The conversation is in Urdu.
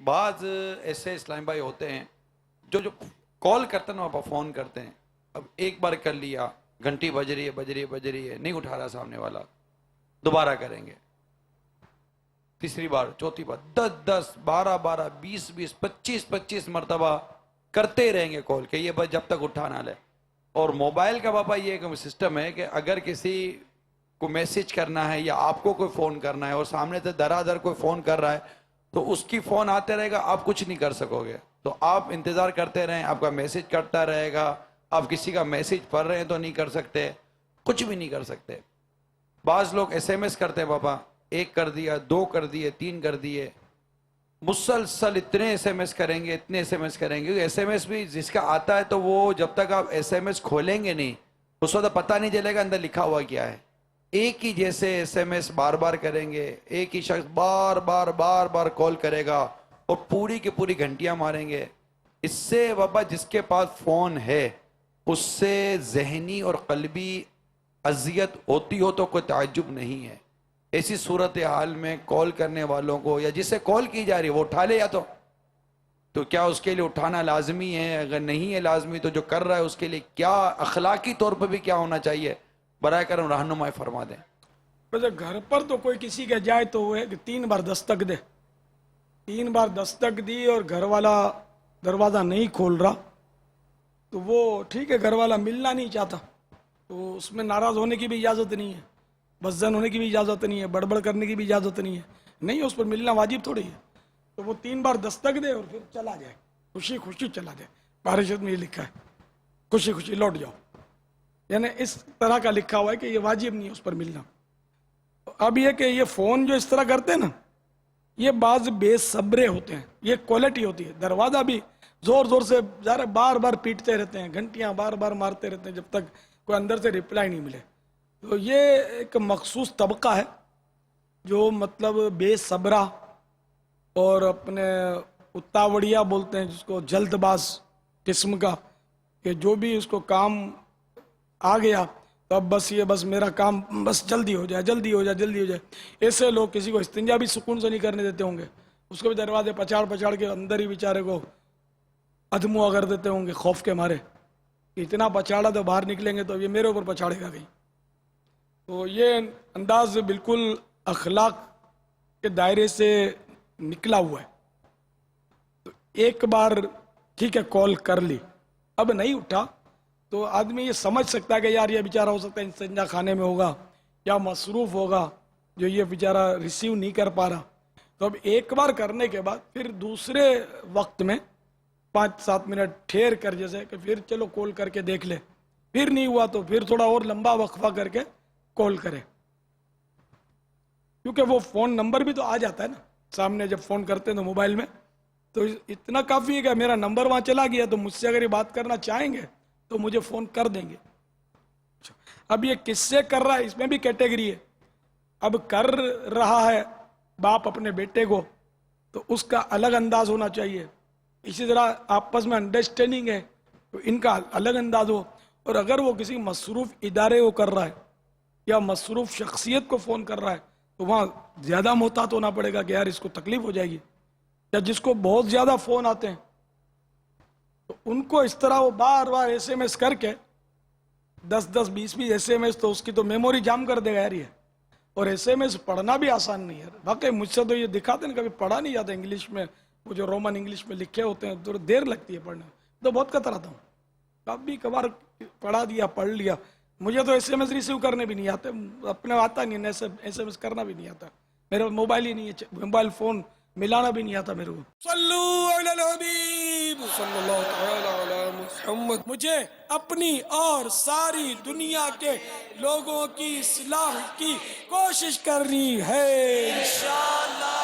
بعض ایسے اسلام بھائی ہوتے ہیں جو کال کرتے ہیں نا، آپ فون کرتے ہیں، اب ایک بار کر لیا، گھنٹی بج رہی ہے نہیں اٹھا رہا سامنے والا، دوبارہ کریں گے، تیسری بار، چوتھی بار، 10 12 20 25 مرتبہ کرتے رہیں گے کال، کہ یہ بس جب تک اٹھا نہ لے۔ اور موبائل کا پاپا یہ ایک سسٹم ہے کہ اگر کسی کو میسج کرنا ہے یا آپ کو کوئی فون کرنا ہے اور سامنے سے درا کوئی فون کر رہا ہے تو اس کی فون آتے رہے گا، آپ کچھ نہیں کر سکو گے۔ تو آپ انتظار کرتے رہیں، آپ کا میسج کرتا رہے گا، آپ کسی کا میسج پڑھ رہے ہیں تو نہیں کر سکتے، کچھ بھی نہیں کر سکتے۔ بعض لوگ ایس ایم ایس کرتے ہیں، بابا 1 کر دیا، 2 کر دیے، 3 کر دیے، مسلسل اتنے ایس ایم ایس کریں گے، اتنے ایس ایم ایس کریں گے۔ ایس ایم ایس بھی جس کا آتا ہے تو وہ جب تک آپ ایس ایم ایس کھولیں گے نہیں اس وقت پتہ نہیں چلے گا اندر لکھا ہوا کیا ہے۔ ایک ہی جیسے ایس ایم ایس بار بار کریں گے، ایک ہی شخص بار بار کال کرے گا اور پوری کی پوری گھنٹیاں ماریں گے۔ اس سے بابا جس کے پاس فون ہے اس سے ذہنی اور قلبی اذیت ہوتی ہو تو کوئی تعجب نہیں ہے۔ ایسی صورتحال میں کال کرنے والوں کو یا جسے کال کی جا رہی ہے وہ اٹھا لے، یا تو کیا اس کے لیے اٹھانا لازمی ہے؟ اگر نہیں ہے لازمی تو جو کر رہا ہے اس کے لیے کیا اخلاقی طور پہ بھی کیا ہونا چاہیے؟ برائے کرم رہنمائی فرما دیں۔ ویسے گھر پر تو کوئی کسی کے جائے تو وہ ہے کہ 3 بار دستک دے، 3 بار دستک دی اور گھر والا دروازہ نہیں کھول رہا تو وہ ٹھیک ہے، گھر والا ملنا نہیں چاہتا تو اس میں ناراض ہونے کی بھی اجازت نہیں ہے، بزن ہونے کی بھی اجازت نہیں ہے، بڑبڑ کرنے کی بھی اجازت نہیں ہے، نہیں اس پر ملنا واجب تھوڑی ہے۔ تو وہ 3 بار دستک دے اور پھر چلا جائے، خوشی خوشی چلا جائے۔ پارشد میں یہ لکھا ہے خوشی خوشی لوٹ جاؤ، یعنی اس طرح کا لکھا ہوا ہے کہ یہ واجب نہیں ہے اس پر ملنا۔ اب یہ کہ یہ فون جو اس طرح کرتے ہیں نا، یہ بعض بے صبرے ہوتے ہیں، یہ کوالٹی ہوتی ہے۔ دروازہ بھی زور زور سے بار بار پیٹتے رہتے ہیں، گھنٹیاں بار بار مارتے رہتے ہیں جب تک کوئی اندر سے رپلائی نہیں ملے۔ تو یہ ایک مخصوص طبقہ ہے جو مطلب بے صبرہ اور اپنے اتاوڑیا بولتے ہیں جس کو، جلد باز قسم کا، کہ جو بھی اس کو کام آ گیا تو اب بس میرا کام بس جلدی ہو جائے۔ ایسے لوگ کسی کو استنجا بھی سکون سے نہیں کرنے دیتے ہوں گے، اس کو بھی دروازے پچاڑ کے اندر ہی بیچارے کو ادموا کر دیتے ہوں گے خوف کے مارے، اتنا پچاڑا تو باہر نکلیں گے تو یہ میرے اوپر پچاڑے گا کہیں۔ تو یہ انداز بالکل اخلاق کے دائرے سے نکلا ہوا ہے۔ تو ایک بار ٹھیک ہے کال کر لی، اب نہیں اٹھا تو آدمی یہ سمجھ سکتا ہے کہ یار یہ بیچارہ ہو سکتا ہے استنجا خانے میں ہوگا یا مصروف ہوگا جو یہ بیچارہ ریسیو نہیں کر پا رہا۔ تو اب ایک بار کرنے کے بعد پھر دوسرے وقت میں 5-7 منٹ ٹھہر کر، جیسے کہ پھر چلو کال کر کے دیکھ لے، پھر نہیں ہوا تو پھر تھوڑا اور لمبا وقفہ کر کے کال کرے، کیونکہ وہ فون نمبر بھی تو آ جاتا ہے نا سامنے جب فون کرتے ہیں تو موبائل میں، تو اتنا کافی ہے کہ میرا نمبر وہاں چلا گیا تو مجھ سے اگر یہ بات کرنا چاہیں گے تو مجھے فون کر دیں گے۔ اب یہ کس سے کر رہا ہے اس میں بھی کیٹیگری ہے۔ اب کر رہا ہے باپ اپنے بیٹے کو تو اس کا الگ انداز ہونا چاہیے، اسی طرح آپس میں انڈرسٹینڈنگ ہے تو ان کا الگ انداز ہو۔ اور اگر وہ کسی مصروف ادارے کو کر رہا ہے یا مصروف شخصیت کو فون کر رہا ہے تو وہاں زیادہ محتاط ہونا پڑے گا کہ یار اس کو تکلیف ہو جائے گی۔ یا جس کو بہت زیادہ فون آتے ہیں تو ان کو اس طرح وہ بار بار ایس ایم ایس کر کے 10-20 ایس ایم ایس تو اس کی تو میموری جام کر دے گا یار یہ۔ اور ایس ایم ایس پڑھنا بھی آسان نہیں ہے، واقعی مجھ سے تو یہ دکھاتے ہیں کبھی پڑھا نہیں جاتا انگلش میں، وہ جو رومن انگلش میں لکھے ہوتے ہیں تو دیر لگتی ہے پڑھنے میں، تو بہت کتراتا ہوں۔ کبھی کبھار پڑھا دیا پڑھ لیا، مجھے تو ایس ایم ایس ریسیو کرنے بھی نہیں آتے، اپنے آتا نہیں، ایس ایم ایس کرنا بھی نہیں آتا، میرا موبائل ہی نہیں ہے، موبائل فون ملانا بھی نہیں آتا میرے کو۔ صلو علی الحبیب صلی اللہ تعالی علی محمد۔ مجھے اپنی اور ساری دنیا کے لوگوں کی اصلاح کی کوشش کرنی ہے انشاءاللہ۔